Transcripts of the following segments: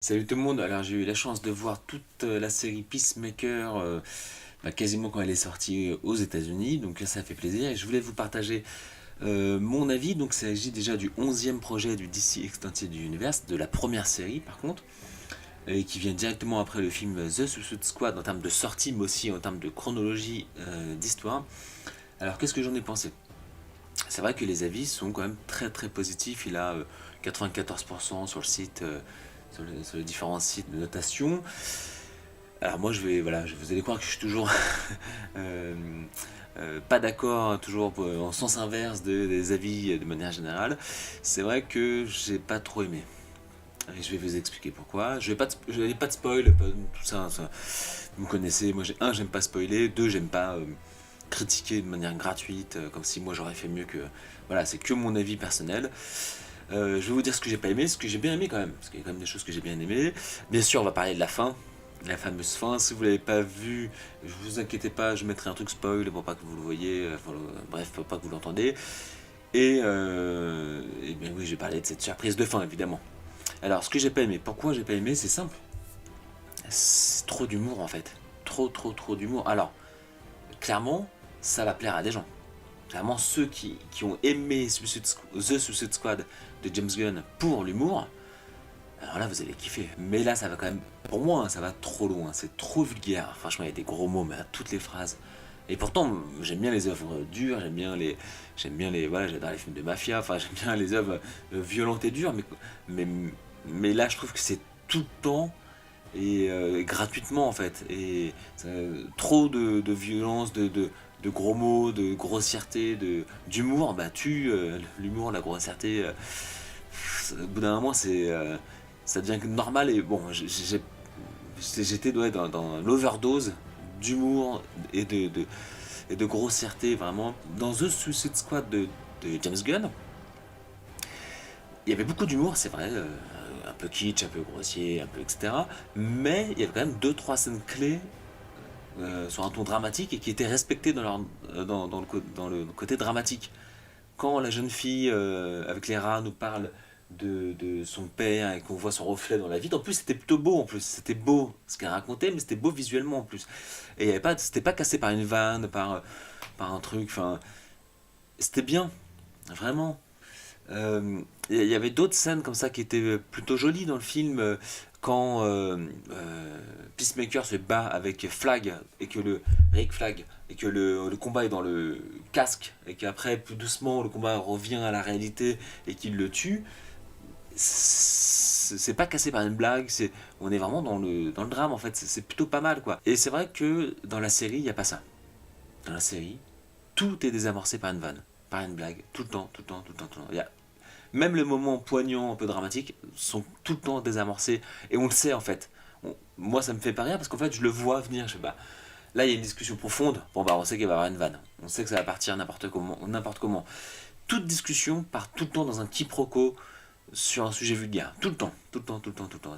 Salut tout le monde, alors j'ai eu la chance de voir toute la série Peacemaker quasiment quand elle est sortie aux États-Unis, donc ça fait plaisir et je voulais vous partager mon avis. Donc il s'agit déjà du 11e projet du DC Extended Universe, de la première série par contre, et qui vient directement après le film The Suicide Squad en termes de sortie mais aussi en termes de chronologie d'histoire. Alors qu'est-ce que j'en ai pensé? C'est vrai que les avis sont quand même très très positifs, il a 94% sur le site. Sur les différents sites de notation. Alors moi vous allez croire que je suis toujours euh, pas d'accord, toujours en sens inverse des avis de manière générale. C'est vrai que j'ai pas trop aimé. Et je vais vous expliquer pourquoi. Je vais pas de spoil, pas tout ça. Vous me connaissez, moi j'aime pas spoiler, deux, j'aime pas critiquer de manière gratuite, comme si moi j'aurais fait mieux que. Voilà, c'est que mon avis personnel. Je vais vous dire ce que j'ai pas aimé, ce que j'ai bien aimé quand même, parce qu'il y a quand même des choses que j'ai bien aimé. Bien sûr, on va parler de la fin, la fameuse fin. Si vous l'avez pas vu, je vous inquiétez pas, je mettrai un truc spoil pour pas que vous le voyez, bref, pour pas que vous l'entendez. Et bien oui, je vais parler de cette surprise de fin, évidemment. Alors, ce que j'ai pas aimé, pourquoi j'ai pas aimé, c'est simple. C'est trop d'humour en fait. Trop d'humour. Alors, clairement, ça va plaire à des gens. Clairement, ceux qui ont aimé The Suicide Squad de James Gunn pour l'humour, alors là, vous allez kiffer. Mais là, ça va quand même, pour moi, hein, ça va trop loin. C'est trop vulgaire. Franchement, il y a des gros mots, mais à toutes les phrases. Et pourtant, j'aime bien les œuvres dures, voilà, j'adore les films de mafia. Enfin, j'aime bien les œuvres violentes et dures, mais, mais là, je trouve que c'est tout le temps et gratuitement en fait. Et trop de violence, de gros mots, de grossièreté, d'humour, bah tue l'humour, la grossièreté. Au bout d'un moment, ça devient normal et bon, j'étais dans l'overdose d'humour et de grossièreté vraiment. Dans The Suicide Squad de James Gunn, il y avait beaucoup d'humour, c'est vrai, un peu kitsch, un peu grossier, un peu etc. Mais il y avait quand même deux trois scènes clés sur un ton dramatique et qui étaient respectées dans le côté dramatique. Quand la jeune fille avec les rats nous parle de son père et qu'on voit son reflet dans la vitre, en plus c'était plutôt beau en plus, c'était beau ce qu'elle racontait, mais c'était beau visuellement en plus. Et c'était pas cassé par une vanne, par un truc, enfin, c'était bien, vraiment. Il y avait d'autres scènes comme ça qui étaient plutôt jolies dans le film. Quand Peacemaker se bat avec Flag et que le Rick Flag et que le combat est dans le casque et qu'après plus doucement le combat revient à la réalité et qu'il le tue, c'est pas cassé par une blague, on est vraiment dans le drame en fait, c'est plutôt pas mal quoi. Et c'est vrai que dans la série il n'y a pas ça. Dans la série, tout est désamorcé par une vanne, par une blague, tout le temps, tout le temps, tout le temps, tout le temps. Même les moments poignants, un peu dramatiques, sont tout le temps désamorcés. Et on le sait en fait. Moi, ça me fait pas rire parce qu'en fait, je le vois venir. Je sais pas. Là, il y a une discussion profonde. Bon, bah, on sait qu'il va y avoir une vanne. On sait que ça va partir n'importe comment. N'importe comment. Toute discussion part tout le temps dans un quiproquo sur un sujet vulgaire. Tout le temps. Tout le temps, tout le temps, tout le temps.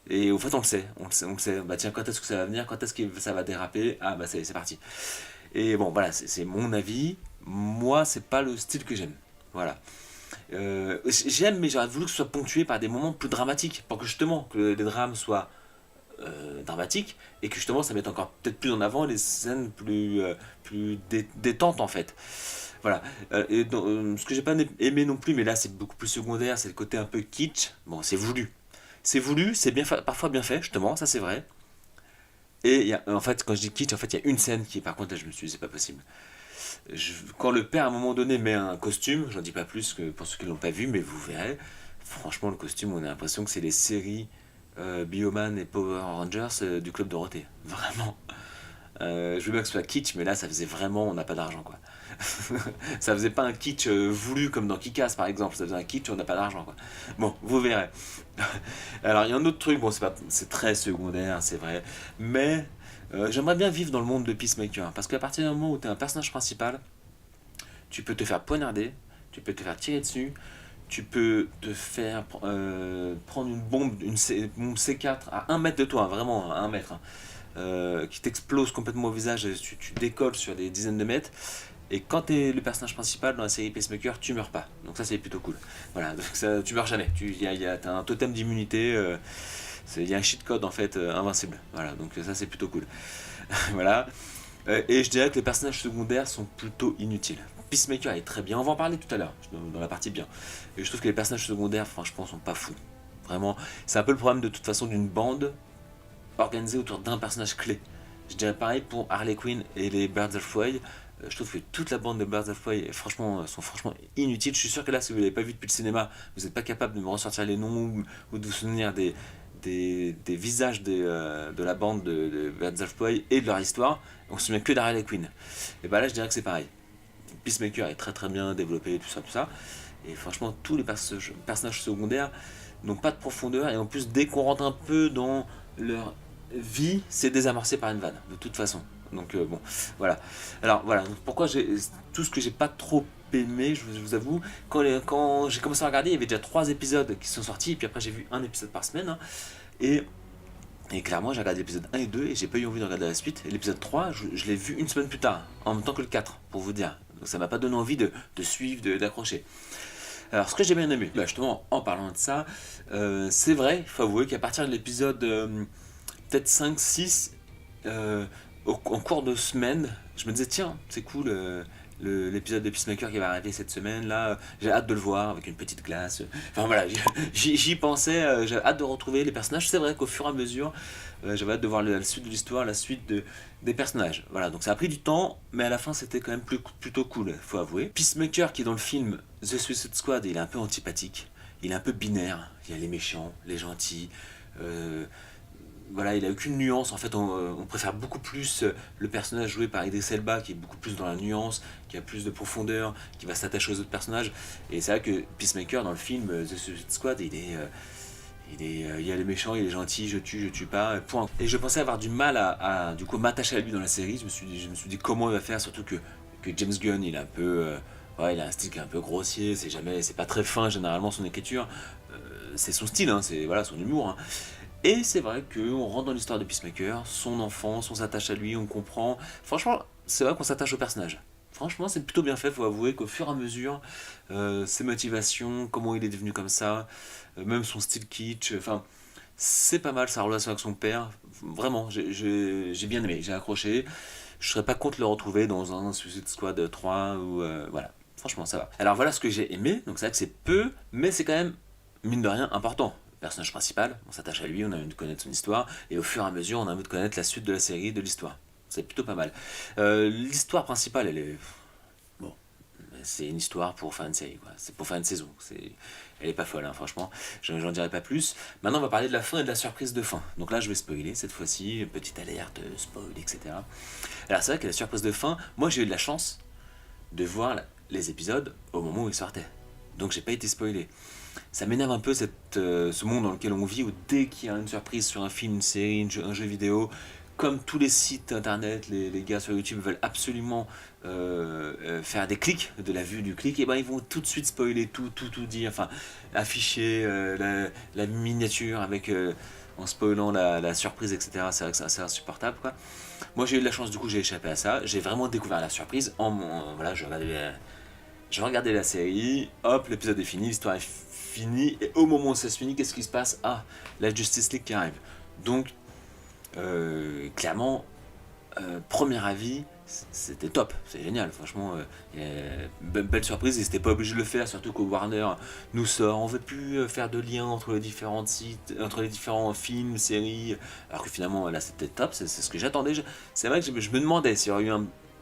Et au fait, on le sait. On le sait. On le sait. Bah, tiens, quand est-ce que ça va venir? Quand est-ce que ça va déraper? Ah, bah, c'est parti. Et bon, voilà, c'est mon avis. Moi, c'est pas le style que j'aime. Voilà. J'aime, mais j'aurais voulu que ce soit ponctué par des moments plus dramatiques, pour que justement que les drames soient dramatiques et que justement ça mette encore peut-être plus en avant les scènes plus détentes en fait. Voilà. Ce que j'ai pas aimé non plus, mais là c'est beaucoup plus secondaire, c'est le côté un peu kitsch. Bon, c'est voulu. C'est voulu, c'est parfois bien fait, justement, ça c'est vrai. Et en fait, quand je dis kitsch, en fait, il y a une scène qui, par contre, là, je me suis dit, c'est pas possible. Quand le père à un moment donné met un costume, j'en dis pas plus que pour ceux qui l'ont pas vu, mais vous verrez, franchement le costume, on a l'impression que c'est les séries Bioman et Power Rangers du Club Dorothée. Vraiment. Je veux bien que ce soit kitsch, mais là ça faisait vraiment, on n'a pas d'argent quoi. Ça faisait pas un kitsch voulu comme dans Kikas par exemple, ça faisait un kitsch, on n'a pas d'argent quoi. Bon, vous verrez. Alors il y a un autre truc, bon c'est très secondaire, c'est vrai, mais j'aimerais bien vivre dans le monde de Peacemaker, hein, parce qu'à partir du moment où tu es un personnage principal, tu peux te faire poignarder, tu peux te faire tirer dessus, tu peux te faire prendre une bombe, bombe C4 à 1 mètre de toi, hein, vraiment à 1 mètre, hein, qui t'explose complètement au visage et tu décolles sur des dizaines de mètres. Et quand t'es le personnage principal dans la série Peacemaker, tu meurs pas. Donc ça c'est plutôt cool. Voilà, donc ça, tu meurs jamais. T'as un totem d'immunité. Il y a un cheat code en fait invincible. Voilà, donc ça c'est plutôt cool. Voilà. Et je dirais que les personnages secondaires sont plutôt inutiles. Peacemaker est très bien, on va en parler tout à l'heure, dans la partie bien. Et je trouve que les personnages secondaires, franchement, sont pas fous. Vraiment, c'est un peu le problème de toute façon d'une bande organisée autour d'un personnage clé. Je dirais pareil pour Harley Quinn et les Birds of Prey. Je trouve que toute la bande de Birds of Prey sont franchement inutiles. Je suis sûr que là, si vous ne l'avez pas vu depuis le cinéma, vous n'êtes pas capable de me ressortir les noms ou de vous souvenir des visages de la bande de Birds of Prey et de leur histoire. On se souvient que d'Harley Quinn. Et bah là, je dirais que c'est pareil. Peacemaker est très très bien développé, tout ça, tout ça. Et franchement, tous les personnages secondaires n'ont pas de profondeur. Et en plus, dès qu'on rentre un peu dans leur vie, c'est désamorcé par une vanne, de toute façon. Donc bon, voilà. Alors voilà, donc pourquoi j'ai tout ce que j'ai pas trop aimé, je vous avoue, quand j'ai commencé à regarder, il y avait déjà 3 épisodes qui sont sortis, et puis après j'ai vu un épisode par semaine, hein, et clairement j'ai regardé l'épisode 1 et 2, et j'ai pas eu envie de regarder la suite, et l'épisode 3, je l'ai vu une semaine plus tard, en même temps que le 4, pour vous dire. Donc ça m'a pas donné envie de suivre, d'accrocher. Alors ce que j'ai bien aimé, bah, justement en parlant de ça, c'est vrai, il faut avouer qu'à partir de l'épisode peut-être 5-6, en cours de semaine, je me disais tiens, c'est cool l'épisode de Peacemaker qui va arriver cette semaine là, j'ai hâte de le voir avec une petite glace. Enfin voilà, j'y pensais, j'ai hâte de retrouver les personnages. C'est vrai qu'au fur et à mesure, j'avais hâte de voir la suite de l'histoire, la suite des personnages. Voilà, donc ça a pris du temps, mais à la fin c'était quand même plutôt cool, faut avouer. Peacemaker qui est dans le film The Suicide Squad, il est un peu antipathique, il est un peu binaire, il y a les méchants, les gentils. Voilà, il a aucune nuance. En fait, on préfère beaucoup plus le personnage joué par Idris Elba, qui est beaucoup plus dans la nuance, qui a plus de profondeur, qui va s'attacher aux autres personnages. Et c'est vrai que Peacemaker, dans le film The Suicide Squad, il y a les méchants, il est gentil, je tue pas, point. Et je pensais avoir du mal à du coup m'attacher à lui dans la série. Je me suis dit comment il va faire, surtout que James Gunn, il est un peu, ouais, il a un style qui est un peu grossier. C'est pas très fin généralement son écriture. C'est son style, hein, c'est voilà son humour. Hein. Et c'est vrai qu'on rentre dans l'histoire de Peacemaker, son enfance, on s'attache à lui, on comprend. Franchement, c'est vrai qu'on s'attache au personnage. Franchement, c'est plutôt bien fait, faut avouer qu'au fur et à mesure, ses motivations, comment il est devenu comme ça, même son style kitsch, enfin, c'est pas mal sa relation avec son père. Vraiment, j'ai bien aimé, j'ai accroché. Je serais pas contre le retrouver dans un Suicide Squad 3 ou voilà. Franchement, ça va. Alors voilà ce que j'ai aimé. Donc c'est vrai que c'est peu, mais c'est quand même, mine de rien, important. Personnage principal, on s'attache à lui, on a envie de connaître son histoire, et au fur et à mesure, on a envie de connaître la suite de la série, de l'histoire. C'est plutôt pas mal. L'histoire principale, elle est. Bon, c'est une histoire pour faire une série, quoi. C'est pour faire une saison. Elle est pas folle, hein, franchement. J'en dirai pas plus. Maintenant, on va parler de la fin et de la surprise de fin. Donc là, je vais spoiler cette fois-ci, petite alerte, spoil, etc. Alors, c'est vrai que la surprise de fin, moi, j'ai eu de la chance de voir les épisodes au moment où ils sortaient. Donc, j'ai pas été spoilé. Ça m'énerve un peu ce monde dans lequel on vit où dès qu'il y a une surprise sur un film, une série, un jeu vidéo, comme tous les sites internet, les gars sur YouTube veulent absolument faire des clics, de la vue du clic, et ben ils vont tout de suite spoiler tout dire, enfin afficher la miniature avec en spoilant la surprise, etc. C'est vrai que c'est assez insupportable, quoi. Moi j'ai eu de la chance, du coup j'ai échappé à ça, j'ai vraiment découvert la surprise voilà, je regardais la série, hop, l'épisode est fini, l'histoire est finie, et au moment où ça se finit, qu'est-ce qui se passe? Ah, la Justice League qui arrive. Donc, clairement, premier avis, c'était top, c'est génial, franchement, belle surprise, ils n'étaient pas obligés de le faire, surtout que Warner nous sort, on ne veut plus faire de lien entre les différents sites, entre les différents films, séries, alors que finalement, là, c'était top, c'est ce que j'attendais. C'est vrai que je me demandais s'il y aurait eu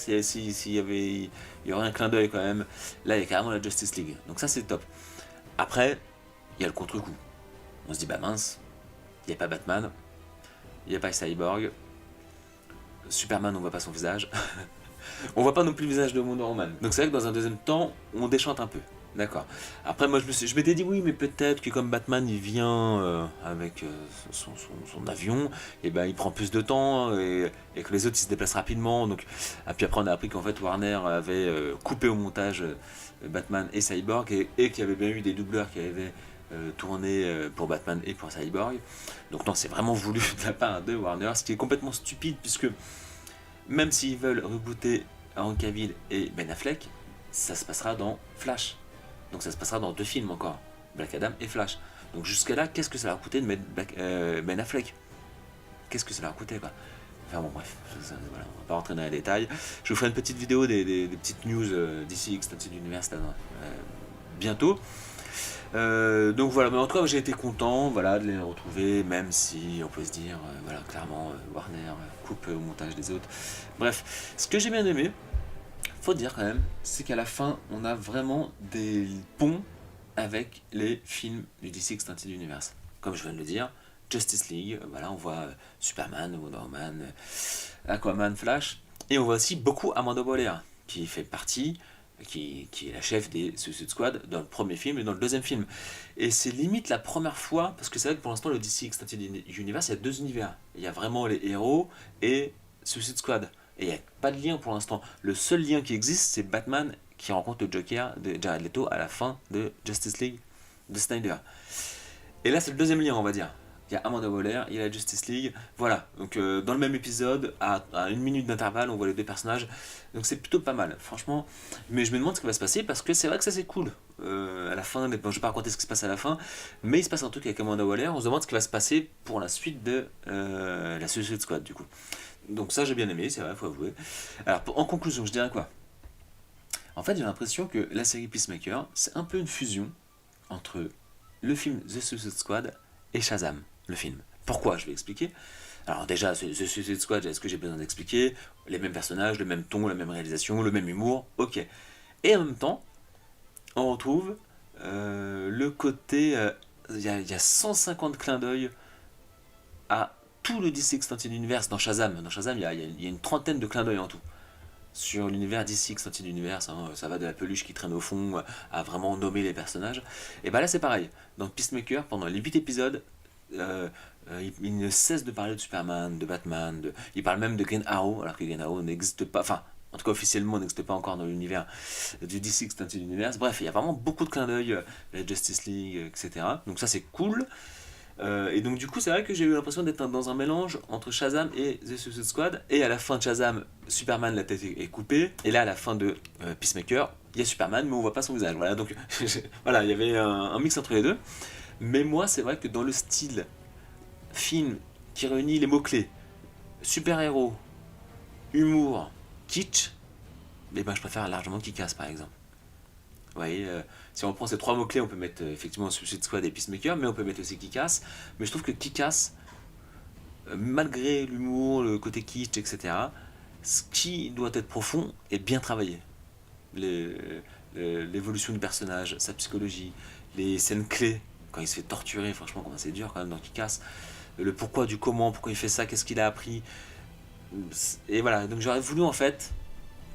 il y aurait un clin d'œil quand même. Là, il y a carrément la Justice League. Donc ça, c'est top. Après, il y a le contre-coup. On se dit, bah mince, il n'y a pas Batman, il n'y a pas Cyborg, Superman, on voit pas son visage. On voit pas non plus le visage de Wonder Woman. Donc c'est vrai que dans un deuxième temps, on déchante un peu. D'accord. Après, moi, je m'étais dit oui, mais peut-être que comme Batman, il vient avec son avion, et ben il prend plus de temps et que les autres, ils se déplacent rapidement. Donc, et puis après, on a appris qu'en fait, Warner avait coupé au montage Batman et Cyborg et qu'il y avait bien eu des doubleurs qui avaient tourné pour Batman et pour Cyborg. Donc non, c'est vraiment voulu de la part de Warner, ce qui est complètement stupide puisque même s'ils veulent rebooter Henry Cavill et Ben Affleck, ça se passera dans Flash. Donc ça se passera dans 2 films encore, Black Adam et Flash. Donc jusqu'à là, qu'est-ce que ça leur a coûté de mettre Ben Affleck? Qu'est-ce que ça leur a coûté, quoi? Enfin bon, bref, voilà, on va pas rentrer dans les détails. Je vous ferai une petite vidéo des petites news d'ici Extended Universe bientôt. Donc voilà, mais en tout cas j'ai été content, voilà, de les retrouver, même si on peut se dire, voilà, clairement Warner coupe au montage des autres. Bref, ce que j'ai bien aimé, faut dire quand même, c'est qu'à la fin on a vraiment des ponts avec les films du DC Extended Universe. Comme je viens de le dire, Justice League, voilà, on voit Superman, Wonder Woman, Aquaman, Flash, et on voit aussi beaucoup Amanda Waller, qui fait partie, qui est la chef des Suicide Squad dans le premier film et dans le deuxième film. Et c'est limite la première fois, parce que c'est vrai que pour l'instant le DC Extended Universe, il y a 2 univers. Il y a vraiment les héros et Suicide Squad. Et il n'y a pas de lien pour l'instant. Le seul lien qui existe, c'est Batman qui rencontre le Joker de Jared Leto à la fin de Justice League de Snyder. Et là c'est le deuxième lien, on va dire. Il y a Amanda Waller, il y a la Justice League, voilà. Donc dans le même épisode, à 1 minute d'intervalle, on voit les 2 personnages. Donc c'est plutôt pas mal, franchement. Mais je me demande ce qui va se passer parce que c'est vrai que ça c'est cool. À la fin, bon, je vais pas raconter ce qui se passe à la fin, mais il se passe un truc avec Amanda Waller. On se demande ce qui va se passer pour la suite de la Suicide Squad du coup. Donc ça j'ai bien aimé, c'est vrai, faut avouer. Alors en conclusion, je dirais quoi? En fait, j'ai l'impression que la série Peacemaker, c'est un peu une fusion entre le film The Suicide Squad et Shazam, le film. Pourquoi? Je vais expliquer. Alors déjà, The Suicide Squad, est-ce que j'ai besoin d'expliquer? Les mêmes personnages, le même ton, la même réalisation, le même humour, ok. Et en même temps, on retrouve le côté... Il y a 150 clins d'œil à tout le DC Extended Universe dans Shazam. Dans Shazam, il y a une trentaine de clins d'œil en tout. Sur l'univers DC Extended Universe, hein, ça va de la peluche qui traîne au fond à vraiment nommer les personnages. Et bah là c'est pareil. Dans Peacemaker, pendant les 8 épisodes, il ne cesse de parler de Superman, de Batman, il parle même de Green Arrow, alors que Green Arrow n'existe pas, enfin, en tout cas officiellement n'existe pas encore dans l'univers du DC Extended Universe. Bref, il y a vraiment beaucoup de clins d'œil, la Justice League, etc. Donc ça c'est cool. Et donc du coup c'est vrai que j'ai eu l'impression d'être dans un mélange entre Shazam et The Suicide Squad. Et à la fin de Shazam, Superman, la tête est coupée. Et là à la fin de Peacemaker, il y a Superman mais on voit pas son visage. Voilà, donc voilà, il y avait un mix entre les deux. Mais moi c'est vrai que dans le style film qui réunit les mots-clés super-héros, humour, kitsch, eh ben, je préfère largement Kick-Ass par exemple. Vous voyez, si on prend ces 3 mots-clés, on peut mettre effectivement Suicide Squad et Peacemaker, mais on peut mettre aussi Kick-Ass. Mais je trouve que Kick-Ass, malgré l'humour, le côté kitsch, etc., ce qui doit être profond est bien travaillé. L'évolution du personnage, sa psychologie, les scènes clés, quand il se fait torturer, franchement, comment c'est dur quand même dans Kick-Ass. Le pourquoi du comment, pourquoi il fait ça, qu'est-ce qu'il a appris. Et voilà, donc j'aurais voulu en fait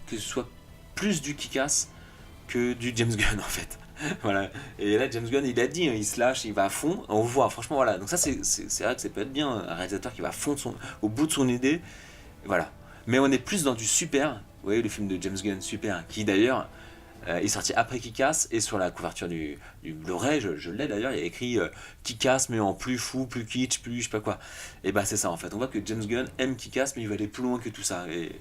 que ce soit plus du Kick-Ass que du James Gunn en fait. Voilà. Et là James Gunn il a dit, hein, il se lâche, il va à fond, on voit franchement voilà. Donc ça c'est vrai que ça peut être bien un réalisateur qui va à fond au bout de son idée. Voilà. Mais on est plus dans du super, vous voyez le film de James Gunn Super, qui d'ailleurs est sorti après Kick-Ass, et sur la couverture du Blu-ray, je l'ai d'ailleurs, il y a écrit Kick-Ass mais en plus fou, plus kitsch, plus je sais pas quoi. Et bah c'est ça en fait, on voit que James Gunn aime Kick-Ass mais il va aller plus loin que tout ça. Et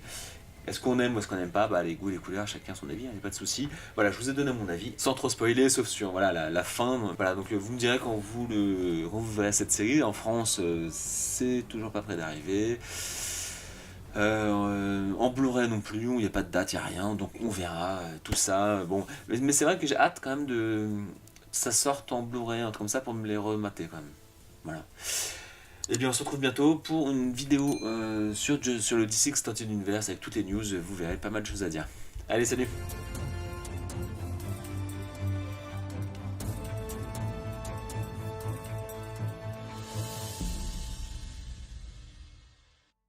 est-ce qu'on aime ou est-ce qu'on n'aime pas? Bah les goûts, les couleurs, chacun son avis, il n'y a pas de souci. Voilà, je vous ai donné mon avis, sans trop spoiler, sauf sur voilà, la fin. Voilà, donc vous me direz quand vous verrez cette série. En France, c'est toujours pas près d'arriver. En Blu-ray non plus, il n'y a pas de date, il n'y a rien, donc on verra tout ça. Bon, mais c'est vrai que j'ai hâte quand même que ça sorte en Blu-ray, un truc comme ça, pour me les remater quand même. Voilà. Et bien on se retrouve bientôt pour une vidéo sur le DC Extended Universe avec toutes les news, vous verrez pas mal de choses à dire. Allez, salut!